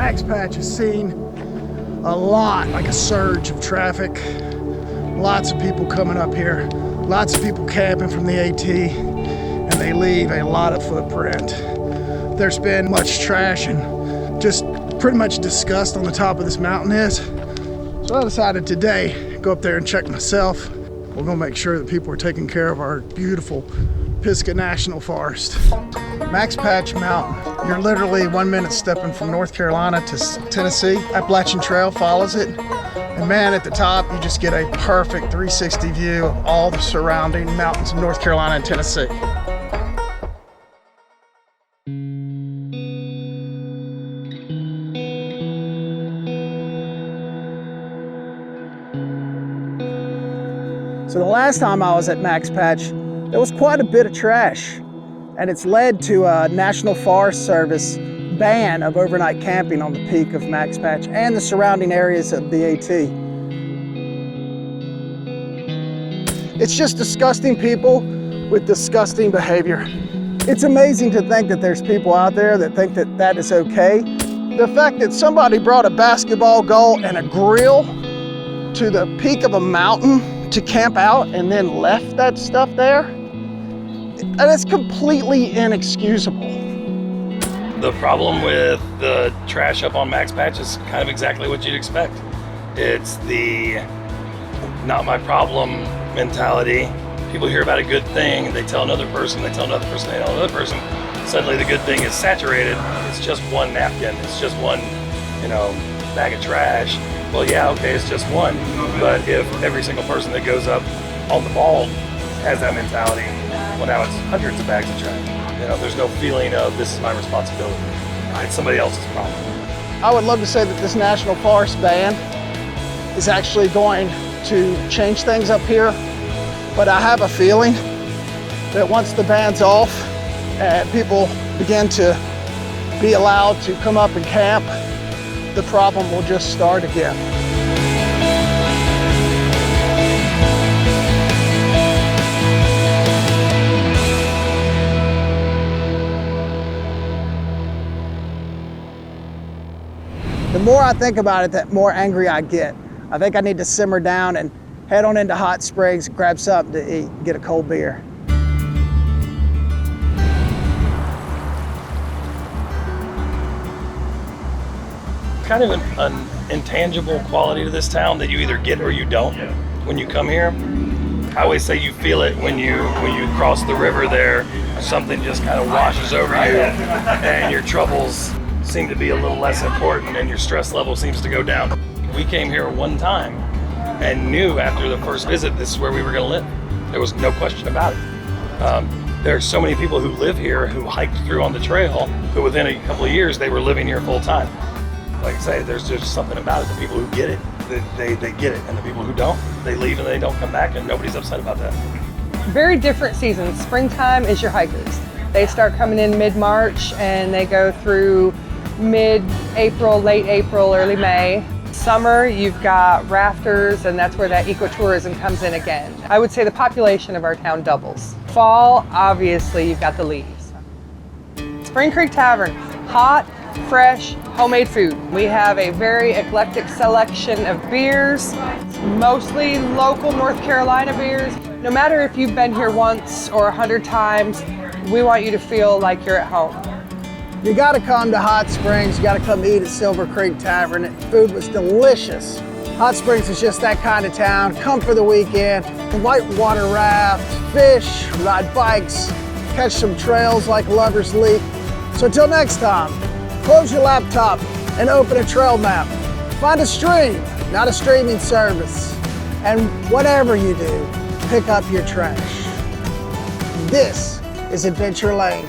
Max Patch has seen a lot, like a surge of traffic. Lots of people coming up here. Lots of people camping from the AT, and they leave a lot of footprint. There's been much trash and just pretty much disgust on the top of this mountain is. So I decided today, go up there and check myself. We're gonna make sure that people are taking care of our beautiful Pisgah National Forest. Max Patch Mountain. You're literally 1 minute stepping from North Carolina to Tennessee. Appalachian Trail follows it. And man, at the top, you just get a perfect 360 view of all the surrounding mountains of North Carolina and Tennessee. So the last time I was at Max Patch, there was quite a bit of trash, and it's led to a National Forest Service ban of overnight camping on the peak of Max Patch and the surrounding areas of the AT. It's just disgusting people with disgusting behavior. It's amazing to think that there's people out there that think that that is okay. The fact that somebody brought a basketball goal and a grill to the peak of a mountain to camp out and then left that stuff there, that is completely inexcusable. The problem with the trash up on Max Patch is kind of exactly what you'd expect. It's the not my problem mentality. People hear about a good thing, they tell another person, they tell another person, they tell another person. Suddenly the good thing is saturated. It's just one napkin, it's just one, bag of trash. Well, yeah, okay, it's just one. But if every single person that goes up on the ball has that mentality, well, now it's hundreds of bags of trash. There's no feeling of this is my responsibility. It's somebody else's problem. I would love to say that this National Forest ban is actually going to change things up here, but I have a feeling that once the ban's off and people begin to be allowed to come up and camp, the problem will just start again. The more I think about it, the more angry I get. I think I need to simmer down and head on into Hot Springs, grab something to eat, get a cold beer. Kind of an intangible quality to this town that you either get or you don't when you come here. I always say you feel it when you cross the river there. Something just kind of washes over you and your troubles seem to be a little less important and your stress level seems to go down. We came here one time and knew after the first visit this is where we were going to live. There was no question about it. There are so many people who live here who hiked through on the trail who within a couple of years they were living here full time. Like I say, there's just something about it. The people who get it, they get it. And the people who don't, they leave and they don't come back and nobody's upset about that. Very different seasons. Springtime is your hikers. They start coming in mid-March and they go through mid-April, late April, early May. Summer, you've got rafters, and that's where that ecotourism comes in again. I would say the population of our town doubles. Fall, obviously, you've got the leaves. Spring Creek Tavern, hot, fresh, homemade food. We have a very eclectic selection of beers, mostly local North Carolina beers. No matter if you've been here once or 100 times, we want you to feel like you're at home. You gotta come to Hot Springs, you gotta come eat at Silver Creek Tavern. The food was delicious. Hot Springs is just that kind of town. Come for the weekend, whitewater raft, fish, ride bikes, catch some trails like Lover's Leap. So until next time, close your laptop and open a trail map. Find a stream, not a streaming service. And whatever you do, pick up your trash. This is Adventure Lane.